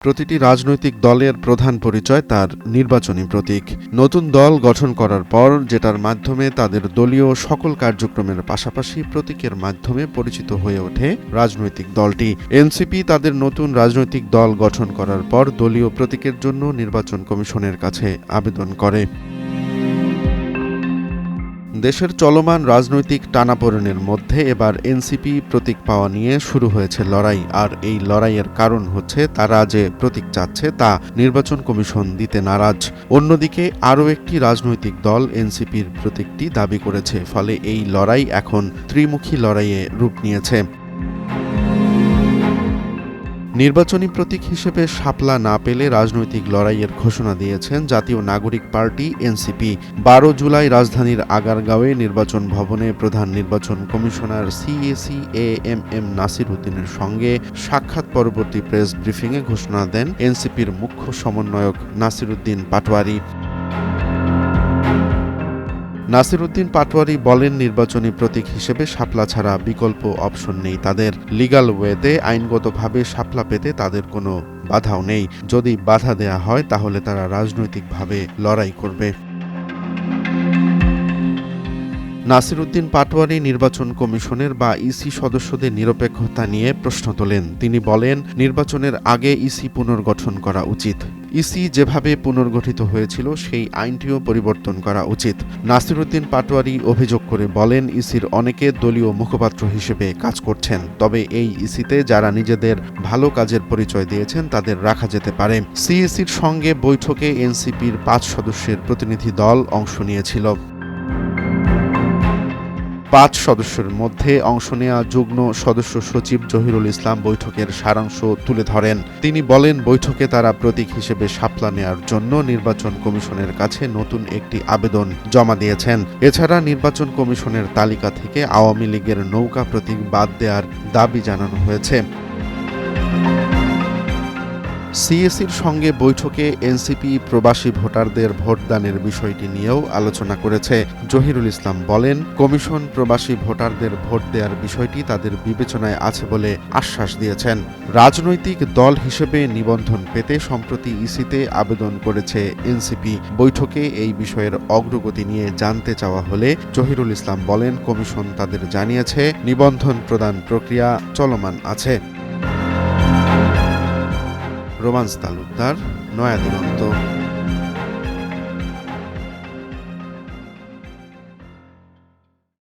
প্রতিটি রাজনৈতিক দলের প্রধান পরিচয় তার নির্বাচনী প্রতীক। নতুন দল গঠন করার পর যেটার মাধ্যমে তাদের দলীয় সকল কার্যক্রমের পাশাপাশি প্রতীকের মাধ্যমে পরিচিত হয়ে ওঠে রাজনৈতিক দলটি। এনসিপি তাদের নতুন রাজনৈতিক দল গঠন করার পর দলীয় প্রতীকের জন্য নির্বাচন কমিশনের কাছে আবেদন করে। দেশের চলমান রাজনৈতিক টানাপোড়েনের মধ্যে এবার এনসিপি প্রতীক পাওয়া নিয়ে শুরু হয়েছে লড়াই। আর এই লড়াইয়ের কারণ হচ্ছে তারা যে প্রতীক চাচ্ছে তা নির্বাচন কমিশন দিতে নারাজ। অন্যদিকে আরও একটি রাজনৈতিক দল এনসিপির প্রতীকটি দাবি করেছে, ফলে এই লড়াই এখন ত্রিমুখী লড়াইয়ে রূপ নিয়েছে। নির্বাচনী প্রতীক হিসেবে শাপলা না পেলে রাজনৈতিক লড়াইয়ের ঘোষণা দিয়েছেন জাতীয় নাগরিক পার্টি এনসিপি। ১২ জুলাই রাজধানীর আগারগাঁওয়ে নির্বাচন ভবনে প্রধান নির্বাচন কমিশনার সিএসি এএমএম নাসির উদ্দিনের সঙ্গে সাক্ষাৎ পরবর্তী প্রেস ব্রিফিংয়ে ঘোষণা দেন এনসিপির মুখ্য সমন্বয়ক নাসির উদ্দিন পাটোয়ারি। নাসির উদ্দিন পাটোয়ারি বলেন, নির্বাচনী প্রতীক হিসেবে শাপলা ছাড়া বিকল্প অপশন নেই তাদের। লিগ্যাল ওয়েতে আইনগতভাবে শাপলা পেতে তাদের কোনো বাধাও নেই। যদি বাধা দেয়া হয় তাহলে তারা রাজনৈতিকভাবে লড়াই করবে। নাসির উদ্দিন পাটোয়ারি নির্বাচন কমিশনের বা ইসি সদস্যদের নিরপেক্ষতা নিয়ে প্রশ্ন তোলেন। তিনি বলেন, নির্বাচনের আগে ইসি পুনর্গঠন করা উচিত। ইসি যেভাবে পুনর্গঠিত হয়েছিল সেই আইনটিও পরিবর্তন করা উচিত। নাসির উদ্দিন পাটোয়ারি অভিযোগ করে বলেন, ইসির অনেকে দলীয় মুখপাত্র হিসেবে কাজ করছেন, তবে এই ইসিতে যারা নিজেদের ভালো কাজের পরিচয় দিয়েছেন তাদের রাখা যেতে পারে। সিএসির সঙ্গে বৈঠকে এনসিপির ৫ সদস্যের প্রতিনিধি দল অংশ নিয়েছিল। ৫ সদস্যের মধ্যে অংশ নেওয়া যুগ্ম সদস্য সচিব জহিরুল ইসলাম বৈঠকের সারাংশ তুলে ধরেন। তিনি বলেন, বৈঠকে তারা প্রতীক হিসেবে শাপলা নেয়ার জন্য নির্বাচন কমিশনের কাছে নতুন একটি আবেদন জমা দিয়েছেন। এছাড়া নির্বাচন কমিশনের তালিকা থেকে আওয়ামী লীগের নৌকা প্রতীক বাদ দেওয়ার দাবি জানানো হয়েছে। সিএসির সঙ্গে বৈঠকে এনসিপি প্রবাসী ভোটারদের ভোটদানের বিষয়টি নিয়েও আলোচনা করেছে। জহিরুল ইসলাম বলেন, কমিশন প্রবাসী ভোটারদের ভোট দেওয়ার বিষয়টি তাদের বিবেচনায় আছে বলে আশ্বাস দিয়েছেন। রাজনৈতিক দল হিসেবে নিবন্ধন পেতে সম্প্রতি ইসিতে আবেদন করেছে এনসিপি। বৈঠকে এই বিষয়ের অগ্রগতি নিয়ে জানতে চাওয়া হলে জহিরুল ইসলাম বলেন, কমিশন তাদের জানিয়েছে নিবন্ধন প্রদান প্রক্রিয়া চলমান আছে। রোমান্স তালুকদার, নয়াদিগন্ত।